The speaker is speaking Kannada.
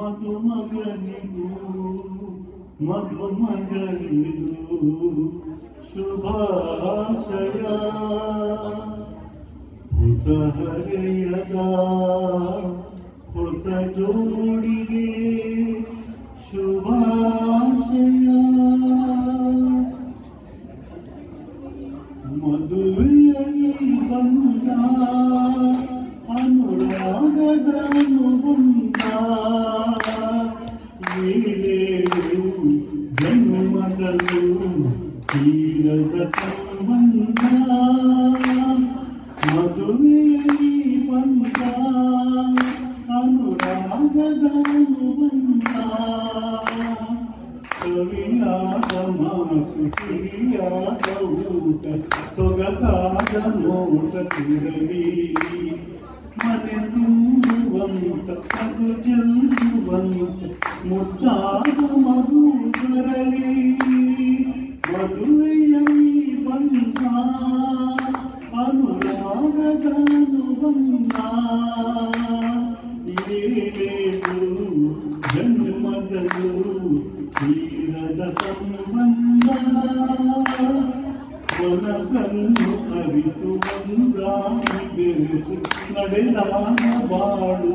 ಮಧುಮಗನಿಗೂ ಮಧುಮಗಳಿಗೂ ಶುಭಾಶಯ. ಹೊಸ ಹರೆಯದ ಹೊಸ ಜೋಡಿಗೆ ಶುಭಾಶಯ. ಮದುವೆಯಲ್ಲಿ ಬಂದ ಅನುರಾಗದ ಅನುಬಂಧ, ಏಳೇಳು ಜನ್ಮದಲ್ಲೂ ತೀರದ ಸಂಬಂಧ. ಮದುವೆಯಲ್ಲಿ ಬಂದ ಅನುರಾಗದ ಅನುಬಂಧ, ಕವಿಯಾದ ಮಾತು ಸಿರಿಯಾದ ಊಟ ಸೊಗಸಾದ ನೋಟ ತಿರಲಿ. ಮನೆ ತುಂಬುವಂತ ಮಗು ಚೆಲ್ಲುವಂತ ಮುದ್ದಾದ ಮಗು ಬರಲಿ. ಮದುವೆಯಲ್ಲಿ ಬಂದ ಅನುರಾಗದ ಅನುಬಂಧ, ಏಳೇಳು ಜನ್ಮದಲ್ಲೂ ತೀರದ ಸಂಬಂಧ. ಮನಸ್ಸನ್ನು ಅರಿತು ಒಂದಾಗಿ ಬೆರೆತು ನಡೆದಾನ ಬಾಳು.